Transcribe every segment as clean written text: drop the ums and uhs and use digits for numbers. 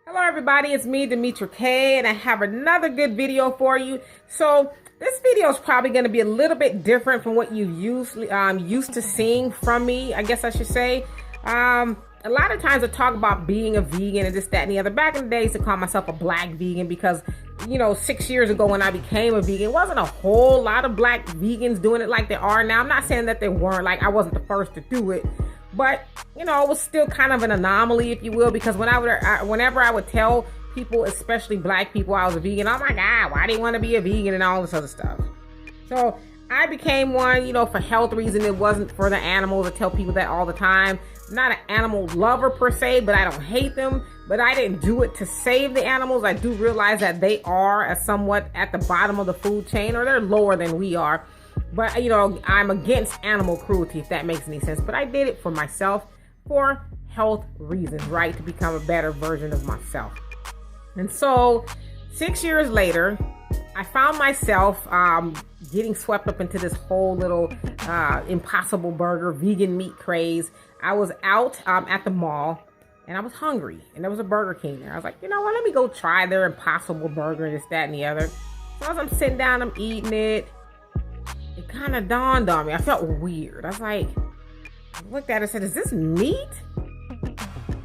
Hello everybody, it's me, Demetra K, and I have another good video for you. So this video is probably going to be a little bit different from what you usually used to seeing from me, I guess I should say. A lot of times I talk about being a vegan and this, that, and the other. Back in the days, I call myself a black vegan because, 6 years ago when I became a vegan, wasn't a whole lot of black vegans doing it like they are now. I'm not saying that they weren't, like I wasn't the first to do it. But, it was still kind of an anomaly, if you will, because whenever I would tell people, especially black people, I was a vegan, oh my God, why do you want to be a vegan and all this other stuff? So I became one, for health reasons. It wasn't for the animals. I tell people that all the time. I'm not an animal lover per se, but I don't hate them. But I didn't do it to save the animals. I do realize that they are somewhat at the bottom of the food chain, or they're lower than we are. But, I'm against animal cruelty, if that makes any sense. But I did it for myself, for health reasons, right? To become a better version of myself. And so 6 years later, I found myself getting swept up into this whole little Impossible Burger vegan meat craze. I was out at the mall and I was hungry, and there was a Burger King there. I was like, you know what, let me go try their Impossible Burger, this, that, and the other. So as I'm sitting down, I'm eating it. It kind of dawned on me. I felt weird. I was like, I looked at it and said, is this meat?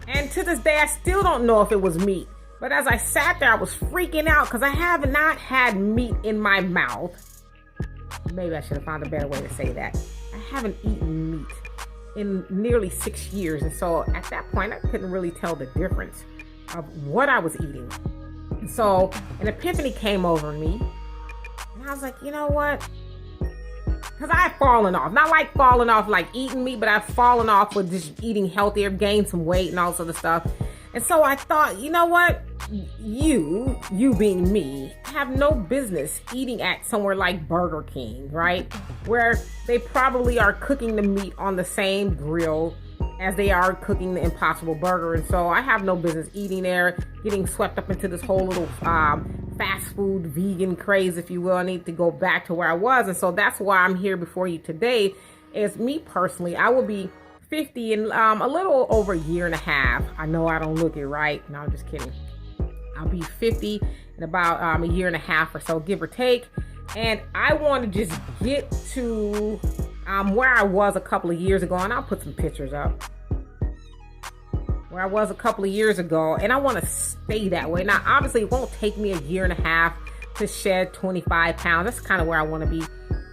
And to this day, I still don't know if it was meat. But as I sat there, I was freaking out because I have not had meat in my mouth. Maybe I should have found a better way to say that. I haven't eaten meat in nearly 6 years. And so at that point, I couldn't really tell the difference of what I was eating. And so an epiphany came over me. And I was like, you know what? Because I've fallen off. Not like falling off like eating meat, but I've fallen off with just eating healthier, gained some weight and all this other stuff. And so I thought, you know what? You being me, have no business eating at somewhere like Burger King, right? Where they probably are cooking the meat on the same grill as they are cooking the Impossible Burger. And so I have no business eating there, getting swept up into this whole little fast food vegan craze, if you will. I need to go back to where I was. And so that's why I'm here before you today. Is me personally, I will be 50 in a little over a year and a half. I know I don't look it right. No, I'm just kidding. I'll be 50 in about a year and a half or so, give or take. And I want to just get to where I was a couple of years ago, and I'll put some pictures up. Where I was a couple of years ago, and I want to stay that way. Now, obviously, it won't take me a year and a half to shed 25 pounds. That's kind of where I want to be,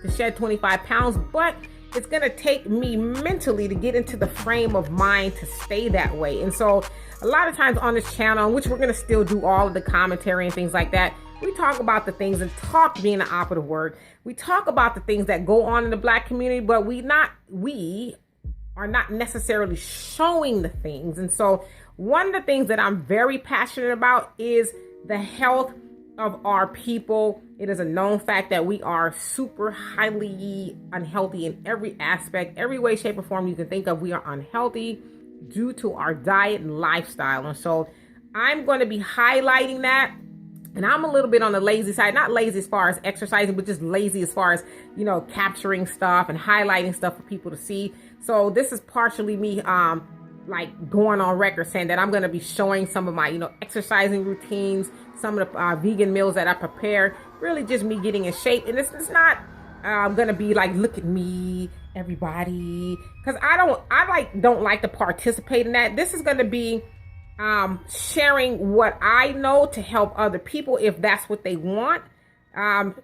to shed 25 pounds. But it's going to take me mentally to get into the frame of mind to stay that way. And so a lot of times on this channel, which we're going to still do all of the commentary and things like that, we talk about the things, and talk being the operative word. We talk about the things that go on in the black community, but we are not necessarily showing the things. And so one of the things that I'm very passionate about is the health of our people. It is a known fact that we are super highly unhealthy in every aspect, every way, shape, or form you can think of. We are unhealthy due to our diet and lifestyle. And so I'm going to be highlighting that. And I'm a little bit on the lazy side, not lazy as far as exercising, but just lazy as far as, capturing stuff and highlighting stuff for people to see. So this is partially me, like going on record saying that I'm going to be showing some of my, exercising routines, some of the vegan meals that I prepare, really just me getting in shape. And it's not going to be like, look at me, everybody, because I don't like to participate in that. This is going to be sharing what I know to help other people if that's what they want.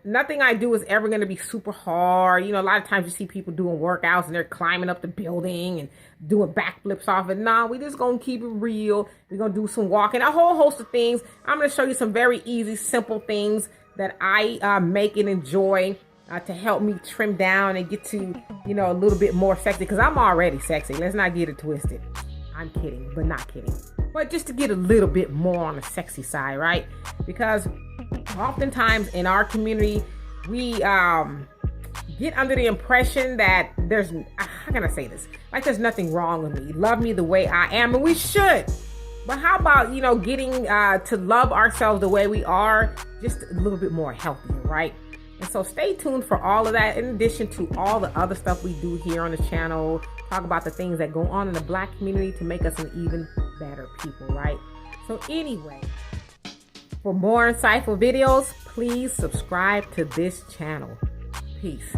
Nothing I do is ever going to be super hard. A lot of times you see people doing workouts and they're climbing up the building and doing backflips off it. Nah, we just going to keep it real. We're going to do some walking, a whole host of things. I'm going to show you some very easy, simple things that I make and enjoy to help me trim down and get to, a little bit more sexy, because I'm already sexy. Let's not get it twisted. I'm kidding, but not kidding. But just to get a little bit more on the sexy side, right? Because oftentimes in our community, we get under the impression that how can I say this? Like there's nothing wrong with me. Love me the way I am, and we should. But how about, getting to love ourselves the way we are, just a little bit more healthier, right? And so stay tuned for all of that, in addition to all the other stuff we do here on the channel. Talk about the things that go on in the black community to make us an even better people, right? So anyway, for more insightful videos, please subscribe to this channel. Peace.